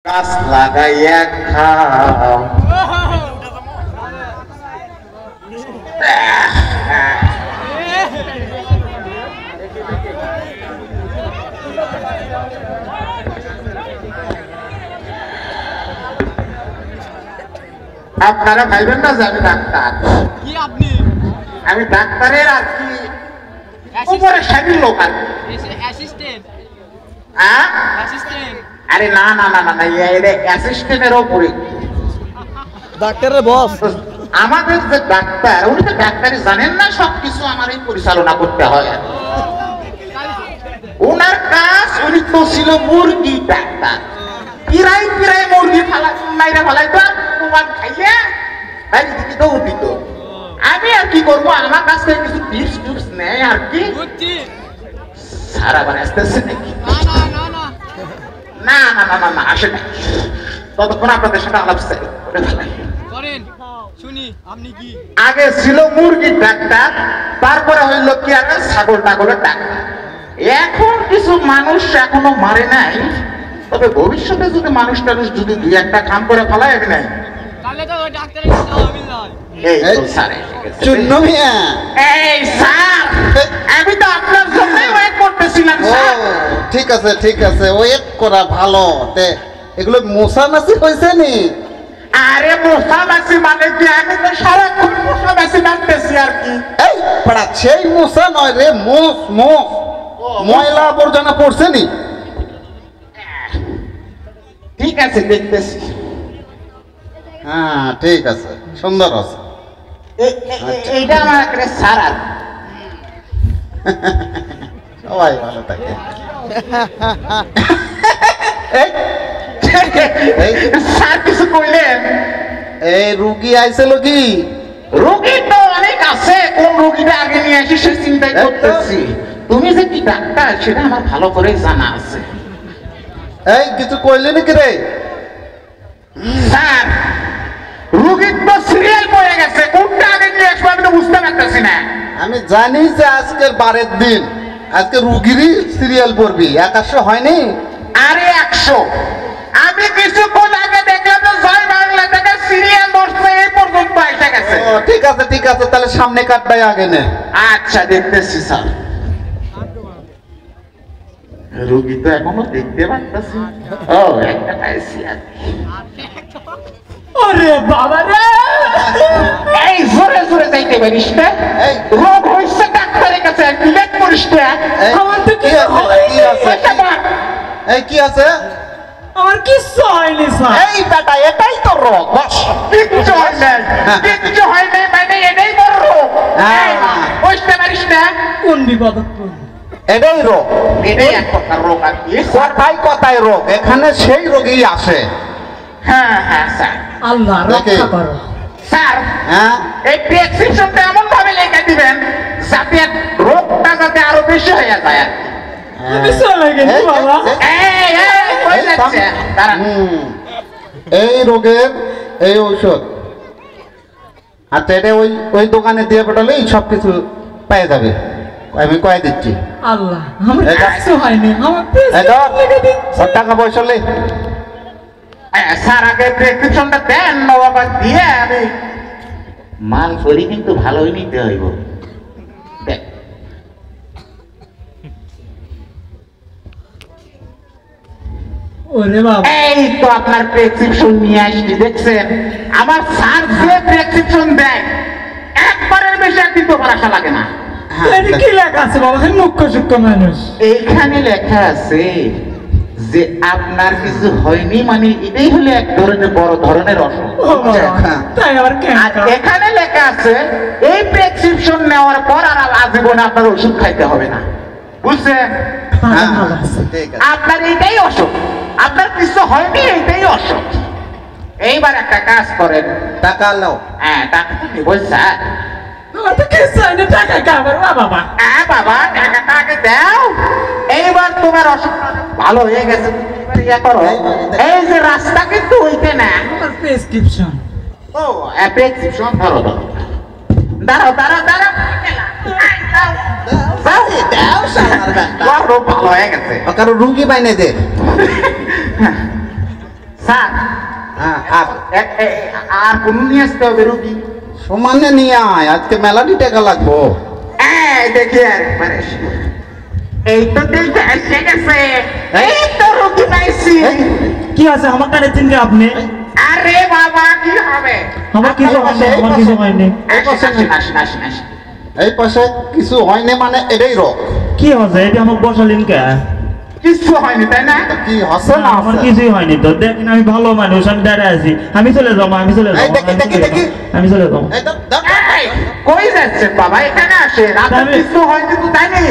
গাছ লাগাইয়া খাও। আপনারা ভাইবেন না যে আমি ডাক্তার। কি আপনি? আমি ডাক্তারের আর কি উপরে সারির লোক আর অ্যাসিস্ট্যান্ট। অ্যাসিস্ট্যান্ট। আরে না না না না না, এটা অ্যাসিস্ট্যান্টের উপরে ডাক্তারের বস। আমাদের যে ডাক্তার উনি তো ডাক্তারি জানেন না, সবকিছু আমারই পরিচালনা করতে হয়। ওনার কাজ উনি তো ছিল মুরগি ডাক্তার। পিরাই পিরাই মুরগি মাইরা ফেলাই তো তোমার খাইয়া বাইরে দিকে দৌড় দিত। আমি আর কি করবো, আমার কাছ থেকে কিছু টিপস টিপস নেয় আর কি। সারা বার আসতেছে নাকি? না না না না না, আসে না। ততক্ষণ আপনাদের সাথে আলাপ করেন শুনি। আপনি কি আগে ছিল মুরগির ডাক্তার, তারপরে হইল কি আর ছাগল টাগলের ডাক্তার। এখন কিছু মানুষ এখনো মারে নাই, তবে ভবিষ্যতে যদি মানুষ টানুষ যদি দুই একটা কাম করে ফেলায় নাই, তাহলে তো ওই ডাক্তারের সাথে হবে না। এই তো স্যার চুন্নু মিয়া, এই স্যার আমি তো আপনার জন্যই ওয়েট করতেছিলাম স্যার। ঠিক আছে ঠিক আছে, ওয়েট করা ভালো। তে এগুলো মশামাছি হয়েছে নি? আরে মশামাছি মানে কি, আমি তো সারাক্ষণ মশামাছি ডাকতেছি আর কি। এই পড়া সেই মশা নয় রে, মোষ মোষ। ময়লা আবর্জনা পড়ছে নি? ঠিক আছে দেখতেছি। হ্যাঁ ঠিক আছে, সুন্দর আছে। এইটা আমার একটা স্যার আর সবাই ভালো থাকে। স্যার কিছু কইলেন? এই রুগী আইছিল কি? রোগী তো অনেক আছে, কোন রোগীটা আগে নিয়ে আসি সে চিন্তাই করতেছি। তুমি যে কি ডাক্তার সেটা আমার ভালো করে জানা আছে। এই কিছু কইলে নাকি রে? স্যার রোগীর তো সিরিয়াল পড়ে গেছে, কোনটা আগে নিয়ে আসবো আমি তো বুঝতে পারতেছি না। আমি জানি যে আজকের বারের দিন, আজকে রুগীরই সিরিয়াল পড়বি। 100 হয়নি? আরে 100 আমি কিছুক্ষণ আগে দেখলাম তো জয় বাংলা থেকে সিরিয়াল ধরছে, এই পর্যন্ত এসে গেছে। ও ঠিক আছে ঠিক আছে, তাহলে সামনে কাটটাই আগে নে। আচ্ছা দেখতেছি স্যার। রোগী তো এখনো দেখতে পাচ্ছি। ও একটা পাইছি আর কি। আরে বাবা রে, এই জোরে জোরে যাইতে পারিস না? এই রোগ হইছে ডাক্তারের কাছে, লেট করিস না। এই, আমার তো কি কিছু আছে, হয়নি। কি আছে? এই কি আছে? আমার কিচ্ছু হয়নি স্যার। এই বেটা এটাই তো রোগ। বস। কিচ্ছু হয় নাই, কিচ্ছু হয় নাই মানে এটাই তোর রোগ। হ্যাঁ। বুঝতে পারিস না? কোন বিপদ? এটাই রোগ, এটাই এক প্রকার রোগ আর কি। কথাই কথায় রোগ। এখানে সেই রোগী আসে। হ্যাঁ হ্যাঁ স্যার। আল্লাহ নাকি? রক্ষা করো। স্যার হ্যাঁ এই প্রেসক্রিপশনটা এমন ভাবে লিখে দিবেন যাতে রোগটা যাতে আরো বেশি হয়ে যায় আর কি। তুমি চলে গেছো বাবা। এই এই কই যাচ্ছে? দাঁড়ান। এই রোগের এই ঔষধ, আচ্ছা এটা ওই ওই দোকানে দিয়ে পাঠালেই সব কিছু পেয়ে যাবে। আমি কয়ে দিচ্ছি। আল্লাহ আমার এটা- কিচ্ছু হয়নি। আমার এই ধর, লিখে দিচ্ছি। ওর টাকা পয়সা লে। স্যার আগে প্রেসক্রিপশনটা দেন, আবার দিয়ে আমি মাল করি কিন্তু ভালোই নিতে হইব। দেখ ওরে বাবা, এই তো আপনার প্রেসক্রিপশন নিয়ে আসছি, দেখছেন? আমার স্যার যে প্রেসক্রিপশন দেয় একবারের বেশি একদিন তো আসা লাগে না। এটা কি লেখা আছে বাবা? আমি মুখ্য সূক্ষ্ম মানুষ। এইখানে লেখা আছে যে আপনার কিছু হয়নি, মানে এটাই হলো এক ধরনের বড় ধরনের অসুখ। ও বাবা, তাই আবার কেন? আর এখানে লেখা আছে এই প্রেসক্রিপশন নেওয়ার পর আর আজীবন আপনার ওষুধ খাইতে হবে না। বুঝছেন? হ্যাঁ, ভালো আছে। ঠিক আছে। আপনার এইটাই অসুখ, আপনার কিছু হয়নি, এইটাই অসুখ। এইবার একটা কাজ করেন। টাকা নাও। হ্যাঁ টাকা নিব স্যার। আমার তো কিচ্ছু হয়নি, টাকা খাবার বাবা। হ্যাঁ বাবা টাকাটা আগে দাও। এইবার তোমার অসুখটা ভালো হয়ে গেছে, তুমি এবার ইয়ে করো। এই যে রাস্তা কিন্তু হইতে না। আমার প্রেসক্রিপশন। ও প্রেসক্রিপশন ধরো ধরো। দাঁড়াও দাঁড়াও দাঁড়াও। দাও শালার বেটা। রোগ ভালো হয়ে গেছে। কারো রুগী বাইনে দে। স্যার হ্যাঁ আর কোন নিয়ে আসতে হবে রুগী সমানে নিয়ে আয়, আজকে মেলাটি টাকা লাগবো। দেখি একবারে এই তো দেখতে এসে গেছে, এই তো রুগী পাইছি। কি আছে আমার কানে চিনকে আপনি? আরে বাবা কি হবে, আমার কিছু হয়নি, আমার কিছু হয়নি। এই পাশে কিছু হয়নি মানে এটাই রোগ। কি হচ্ছে এটা আমাকে বসালেন কে? কিছু হয়নি তাই না? কি হচ্ছে না না আমার কিছুই হয়নি তো। দেখেন আমি ভালো মানুষ, আমি দাঁড়িয়ে আছি। আমি চলে যাবো, আমি চলে যাবো, আমি চলে যাবো। এই, কই যাচ্ছেন বাবা, এখানে আসেন। আপনার কিছু হয়নি তো তাই নেই,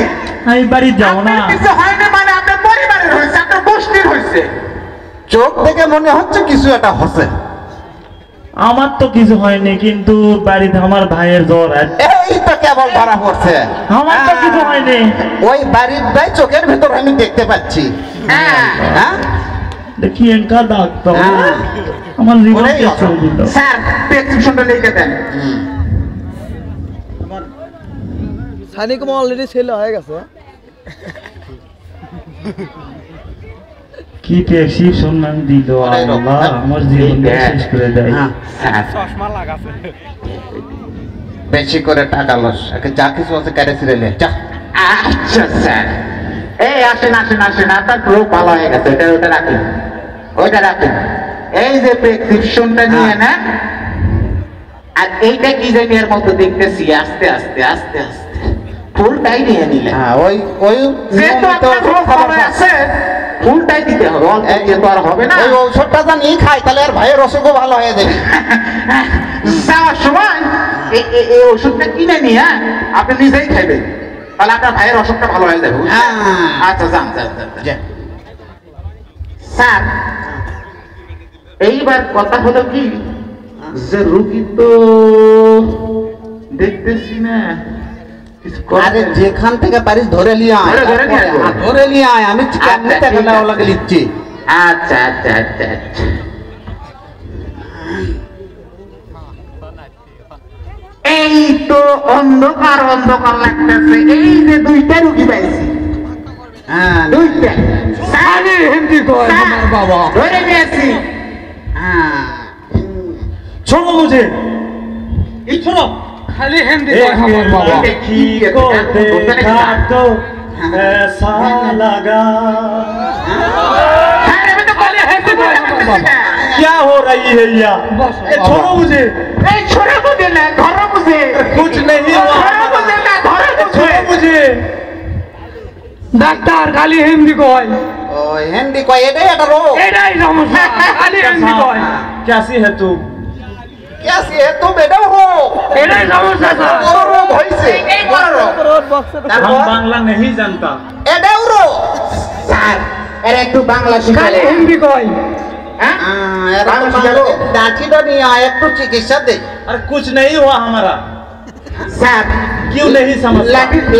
আমি বাড়ি যাবো না। আপনার কিছু হয়নি মানে আপনার পরিবারের হয়েছে, আপনার গোষ্ঠীর হয়েছে। চোখ দেখে মনে হচ্ছে কিছু একটা হচ্ছে। আমার তো কিছু হয়নি, কিন্তু বাড়িতে আমার ভাইয়ের জ্বর আছে। এই তো কেবল ধরা পড়ছে। আমার তো কিছু হয়নি। ওই বাড়ির ভাই চোখের ভেতর আমি দেখতে পাচ্ছি। হ্যাঁ দেখি এনকা ডাক্তার হ্যাঁ। আমার জীবন ওরাই শেষ করে দিল। স্যার প্রেসক্রিপশনটা লিখে দেন। সানি কুমার অলরেডি ছেলে হয়ে গেছে। কি প্রেসক্রিপশন নাম দিল আল্লাহ, আমার জীবন শেষ করে দেয়। বেশি করে টাকা লস, যা কিছু আছে কেটে ছিঁড়ে নে, যা। আচ্ছা স্যার, এই আসেন আসেন আসেন, আপনার রোগ ভালো হয়ে গেছে, ওটা রাখেন, ওইটা রাখেন। এই যে প্রেসক্রিপশনটা নিয়ে নেন, আর এইটা কি জানি এর মতো দেখতেছি, আস্তে আস্তে আস্তে আস্তে ফুলটাই নিয়ে নিলেন। হ্যাঁ ওই ওই যেহেতু আপনার রোগ ভালো আছে, ফুলটাই দিতে হবে, অল্প দিয়ে তো আর হবে না। ওই ঔষধটা জানি খাই তাহলে আর ভাইয়ের অসুখও ভালো হয়ে যাবে। যাওয়ার সময় এই ওষুধটা কিনে নিয়ে আপনি নিজেই খাইবেন, তাহলে আপনার ভাইয়ের অসুখটা ভালো হয়ে যাবে। আচ্ছা যান যান যান। স্যার এইবার কথা হলো কি, যে রুগী তো দেখতেছি না কিছু আরে যেখান থেকে পারিস ধরে নিয়ে আয়, ধরে নিয়ে আয়। ধরে নিয়ে আয়, আমি কেমনি আচ্ছা, ঠিক টাকা আছে। লাগে লিখছি। আচ্ছা আচ্ছা আচ্ছা আচ্ছা। এই তো অন্ধকার অন্ধকার লাগতেছে, এই যে দুইটা রুগী পাইছি, হ্যাঁ দুইটা। সানি হিন্দি কয় আমার বাবা। ধরে নিয়েছি। হ্যাঁ শোনো মুঝে, এই শোনো, খালি হিন্দি কয় আমার বাবা। देखी को देखा तो ऐसा लगा। হ্যাঁ, আমি তো বলি হিন্দি কয় আমার বাবা। क्या हो रही है या? ये छोड़ो मुझे, এই ছোড়া বুঝে না, ধরো বুঝে। कुछ नहीं हुआ। ধরো বুঝে না, ধরো বুঝে। छोड़ो मुझे। ডাক্তার খালি হিন্দি কয়, ও হিন্দি কয়, এটাই একটা রোগ। এটাই সমস্যা, খালি হিন্দি কয়, कैसी है तू? কেসি হে তো বেটাও রোগ, এটাই সমস্যা স্যার। বড় রোগ হইছে, এই বড় রোগ। हम बांग्ला नहीं जानता। এটাও রোগ। স্যার এর একটু বাংলা খালি শিখালে। হিন্দি কয়, হ্যাঁ লাঠিটা নিয়ে আয়, একটু চিকিৎসা দে। अरे कुछ नहीं हुआ हमारा। স্যার क्यों नहीं समझता?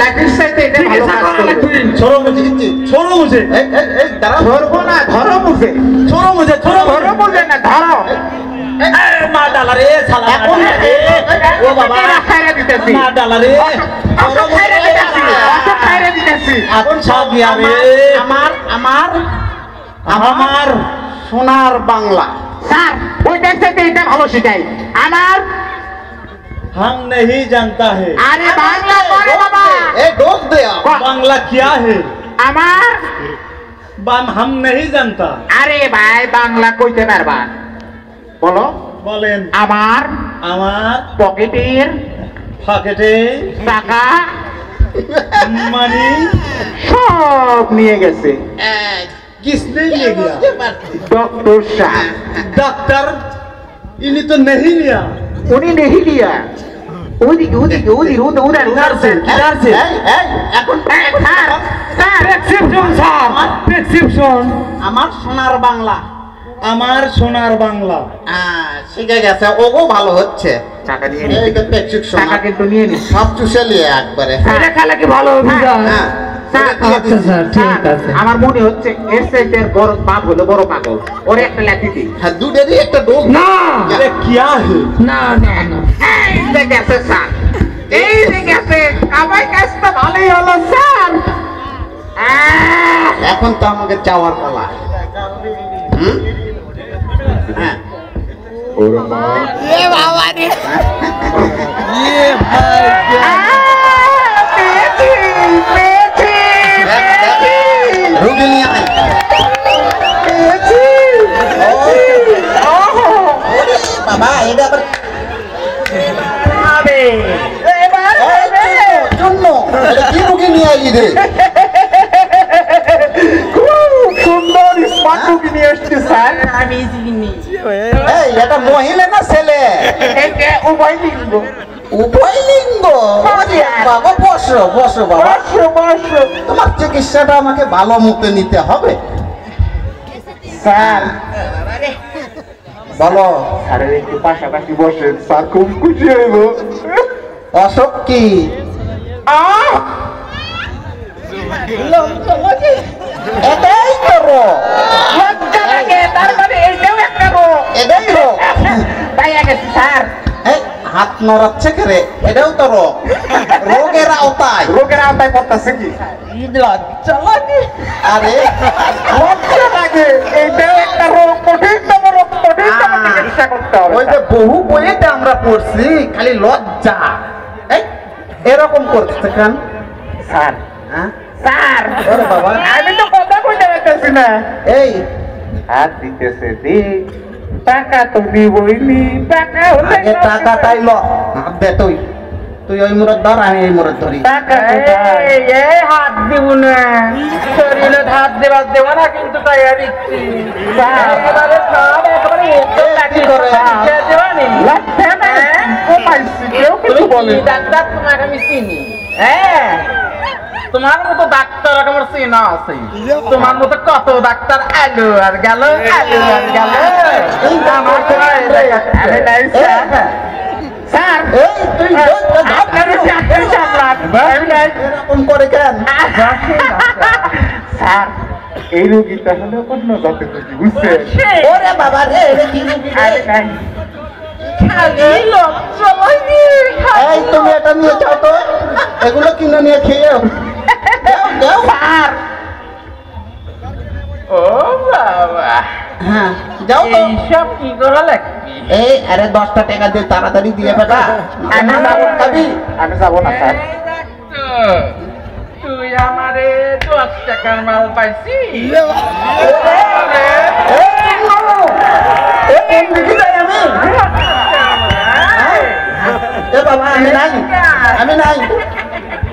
লাঠির সাথে এটা ভালো কাজ করবে। छोड़ो मुझे, छोड़ो मुझे, এই দাঁড়াও, ধরবো না, ধরো বুঝে। छोड़ो मुझे, छोड़ो ধরো বুঝে না, ধরো। मार डाला रे साला, मार डाला रे। ओ बाबा, খাইরে দিতেছি, मार डाला रे। অসুখ খাইরে দিতেছি, অসুখ খাইরে দিতেছি। এখন ছাপ গিয়া রে। আমার আমার আমার সোনার বাংলা। স্যার ওইটার সাথে এটা ভালো শিখাই। আমার हम नहीं जानता है আরে বাংলা বলো বাবা। এই ডোজ দেয়া। बांग्ला क्या है। আমার हम नहीं जानता। আরে ভাই বাংলা কইতে পারবা, বলো। বলেন। আমার আমার পকেটের পকেটে টাকা মানি সব নিয়ে গেছে किसने ले गया? ডক্টর সাহেব। डॉक्टर इन्हें तो नहीं लिया। উনি নেহি লিয়া, ওদিকে ওদিকে ওদিকে উদার किधर से किधर से? এখন sir sir prescription sir, prescription. আমার সোনার বাংলা। আমার সোনার বাংলা। শিখে গেছে, ওগো ভালো হচ্ছে। টাকা নিয়ে এই নিন, যে প্রেসক্রিপশন, টাকা কিন্তু নিয়ে নিন। সব চুষে নিয়ে একবারে। এটা খেলে কি ভালো হবে স্যার? হ্যাঁ স্যার, আচ্ছা স্যার, ঠিক আছে। আমার মনে হচ্ছে এর সাইডের বড় পাপ হলো বড় পাগল, ওরে একটা লেখি দিই। হ্যাঁ দুটেরই একটা ডোজ। না ये क्या है? না না না, এই যে গেছে স্যার, এই যে গেছে, আমার কাছে তো ভালোই হলো স্যার। এখন তো আমাকে চাওয়ার পালা। ওরে মা এ বাবা রে এ ভাই রুগী নিয়ে আয় বাবা এটা আবার জন্য কি রুগী নিয়ে আইলি রে খুব সুন্দর স্মার্ট রুগী নিয়ে এসছি স্যার এই এটা মহিলা না ছেলে এটা উভয় লিঙ্গ উভয় লিঙ্গ বাবা বসো বসো বাবা বসো তোমার চিকিৎসাটা আমাকে ভালো মতো নিতে হবে স্যার বলো স্যার একটু পাশাপাশি বসেন স্যার খুব খুশি হইব অসুখ কি এটাই তো রোগ লজ্জা লাগে তার মানে এইটাও একটা রোগ এটাই রোগ তাই গেছি স্যার এই হাত নড়াচ্ছে কে রে এটাও তো রোগ রোগের আওতায় রোগের আওতায় পড়তেছে কি লজ্জা লাগে আরে লজ্জা লাগে এইটাও একটা রোগ কঠিনতম রোগ কঠিনতম চিকিৎসা করতে হবে ওই যে বহু বইয়েতে আমরা পড়ছি খালি লজ্জা এই এরকম করছে কেন স্যার হ্যাঁ স্যার ওরে বাবা আমি তো কথা কইতে পারতেছি না এই হাত দিতেছে দিক টাকা তো নিবই নি টাকা হলে আগে টাকাটাই ল হাত দে তুই তুই ওই মুরত ধর আমি এই মুরত ধরি টাকা এই হাত দিব না শরীরে হাত দেবার দেব না কিন্তু তাই দিচ্ছি একেবারে সব একেবারে কি করে? লজ্জা না ও পাইছি কেউ কিছু বলে না। ডাক্তার তোমাকে আমি চিনি হ্যাঁ তোমার মতো ডাক্তার আমার চেনা আছে তোমার মতো কত ডাক্তার আলো আর গেল আলো আর গেল আমার তো আমি নাই স্যার স্যার এই তুই আপনার চাকরি সামলান আমি নাই এরকম করে কেন স্যার এই রোগী তাহলে অন্য জাতের রোগী বুঝছেন ওরে বাবা রে এটা কি রুগী রে? আমি নাই খালি লজ্জা লাগে এই তুমি এটা নিয়ে যাও তো এগুলো কিনে নিয়ে খেয়েও দাও স্যার ও বাবা হ্যাঁ যাও তো এইসব কি করা লাগবে এই আরে 10টা টাকা দিয়ে তাড়াতাড়ি দিয়ে বেটা আমি যাবো না আমি যাবো না স্যার তুই আমারে 10 টাকার মাল পাইছি এ বাবা আমি নাই আমি নাই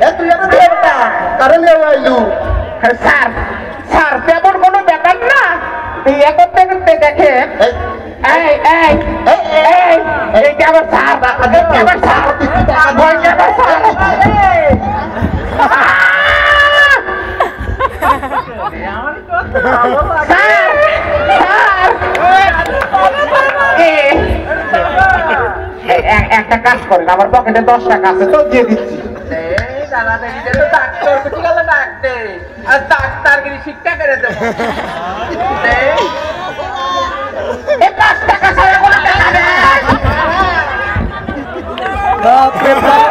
এ তুই এটা দিয়ে বেটা কারণ আইলু স্যার স্যার তেমন কোনো ব্যাপার না বিয়ে করতে করতে দেখে এই এই এই এই এই এইটা আমার স্যার এইটা আমার স্যার ভয়টা আমার স্যার স্যার স্যার একটা কাজ করেন আমার পকেটে 10 টাকা আছে তো দিয়ে দিচ্ছি ডাক্তারগিরি শিক্ষা করে দেবো এই 5 টাকা ছাড়া কোনো টাকা নেই বাপ রে বাপ